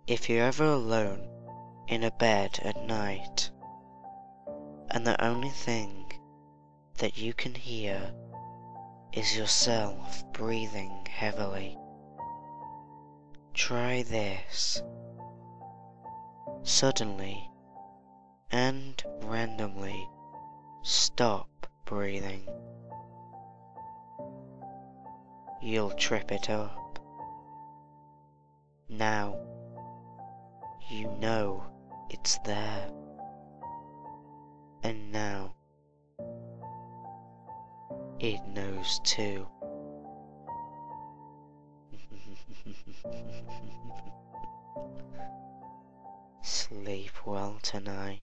If you're ever alone in a bed at night, and the only thing that you can hear is yourself breathing heavily, try this. Suddenly and randomly stop breathing. You'll trip it up. Now you know it's there, and now it knows too. Sleep well tonight.